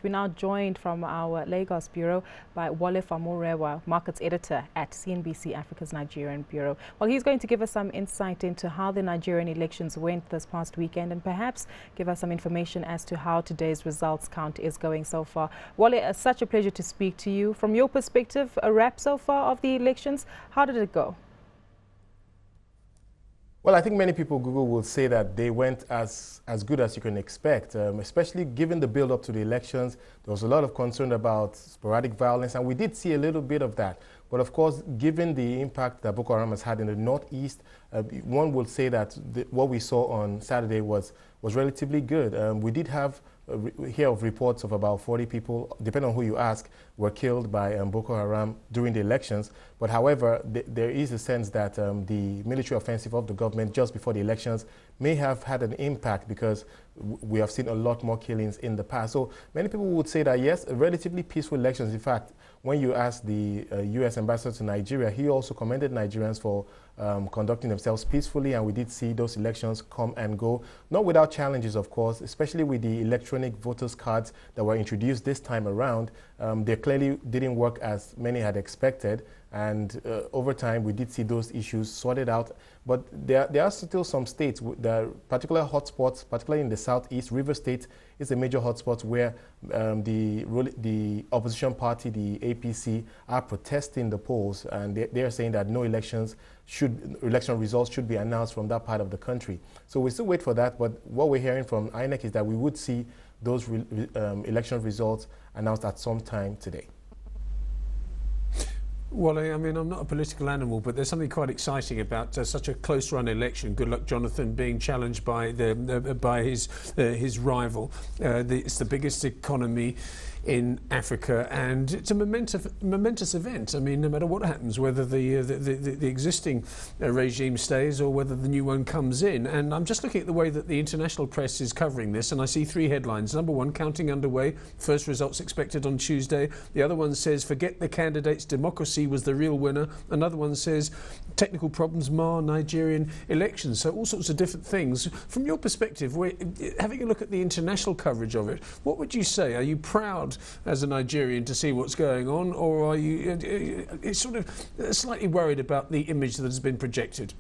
We're now joined from our Lagos bureau by Wole Famurewa, markets editor at CNBC Africa's Nigerian bureau. Well, he's going to give us some insight into how the Nigerian elections went this past weekend and perhaps give us some information as to how today's results count is going so far. Wole, it's such a pleasure to speak to you. From your perspective, a wrap so far of the elections, how did it go? Well, I think many people Google will say that they went as good as you can expect, especially given the build-up to the elections. There was a lot of concern about sporadic violence, and we did see a little bit of that. But of course, given the impact that Boko Haram has had in the northeast, one would say that what we saw on Saturday was relatively good. We did hear of reports of about 40 people, depending on who you ask, were killed by Boko Haram during the elections. But however, there is a sense that the military offensive of the government just before the elections may have had an impact because we have seen a lot more killings in the past. So many people would say that yes, relatively peaceful elections. In fact, when you ask the U.S. ambassador to Nigeria, he also commended Nigerians for conducting themselves peacefully, and we did see those elections come and go, not without challenges, of course, especially with the electronic voters' cards that were introduced this time around. They clearly didn't work as many had expected, and over time we did see those issues sorted out. But there are still some states, the particular hotspots, particularly in the southeast. River State is a major hotspot where the opposition party, the APC, are protesting the polls, and they are saying that no election results should be announced from that part of the country. So we still wait for that, but what we're hearing from INEC is that we would see those election results announced at some time today. Well, I mean, I'm not a political animal, but there's something quite exciting about such a close-run election. Goodluck Jonathan being challenged by his rival. It's the biggest economy in Africa, and it's a momentous event. I mean, no matter what happens, whether the existing regime stays or whether the new one comes in. And I'm just looking at the way that the international press is covering this, and I see three headlines. Number one, counting underway, first results expected on Tuesday. The other one says, forget the candidates, democracy was the real winner. Another one says, technical problems mar Nigerian elections. So all sorts of different things. From your perspective, having a look at the international coverage of it, what would you say? Are you proud as a Nigerian to see what's going on, or are you sort of slightly worried about the image that has been projected?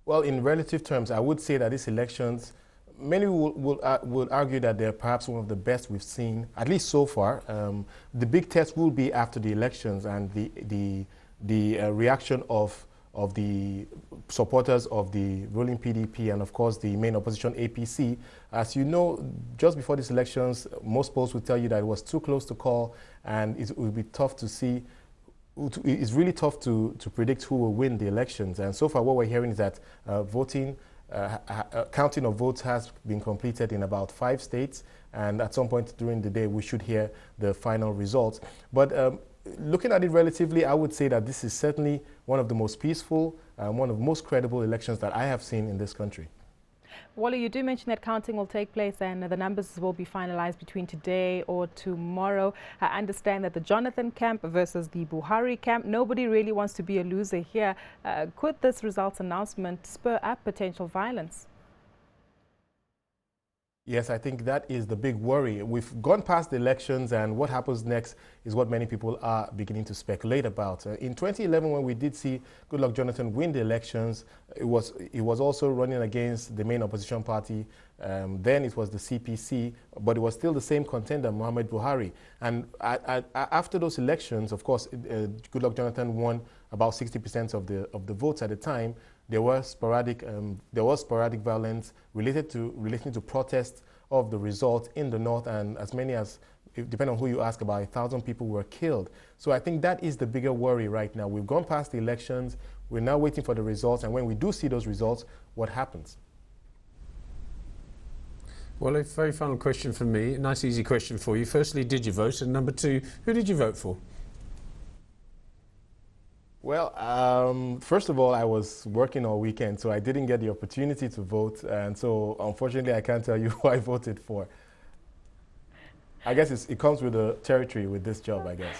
Well, in relative terms, I would say that these elections, many would argue that they're perhaps one of the best we've seen, at least so far. The big test will be after the elections and the reaction of the supporters of the ruling PDP and, of course, the main opposition APC. As you know, just before these elections, most polls would tell you that it was too close to call, and it would be tough to see. It's really tough to predict who will win the elections. And so far, what we're hearing is that counting of votes has been completed in about 5 states, and at some point during the day, we should hear the final results. But looking at it relatively, I would say that this is certainly one of the most peaceful, one of the most credible elections that I have seen in this country. Wole, you do mention that counting will take place and the numbers will be finalized between today or tomorrow. I understand that the Jonathan camp versus the Buhari camp, nobody really wants to be a loser here. Could this results announcement spur up potential violence? Yes, I think that is the big worry. We've gone past the elections, and what happens next is what many people are beginning to speculate about. In 2011, when we did see Goodluck Jonathan win the elections, he was also running against the main opposition party. Then it was the CPC, but it was still the same contender, Muhammad Buhari. And after those elections, of course, Goodluck Jonathan won about 60% of the votes at the time. There was sporadic violence relating to protests of the result in the north, and as many as, depending on who you ask, about 1,000 people were killed. So I think that is the bigger worry right now. We've gone past the elections. We're now waiting for the results, and when we do see those results, what happens? Well, a very final question from me. A nice, easy question for you. Firstly, did you vote? And number two, who did you vote for? Well, first of all, I was working all weekend, so I didn't get the opportunity to vote. And so, unfortunately, I can't tell you who I voted for. I guess it comes with the territory with this job, I guess.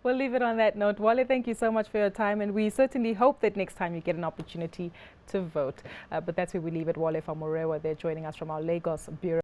We'll leave it on that note. Wole, thank you so much for your time, and we certainly hope that next time you get an opportunity to vote. But that's where we leave it. Wole Famurewa, they're joining us from our Lagos bureau.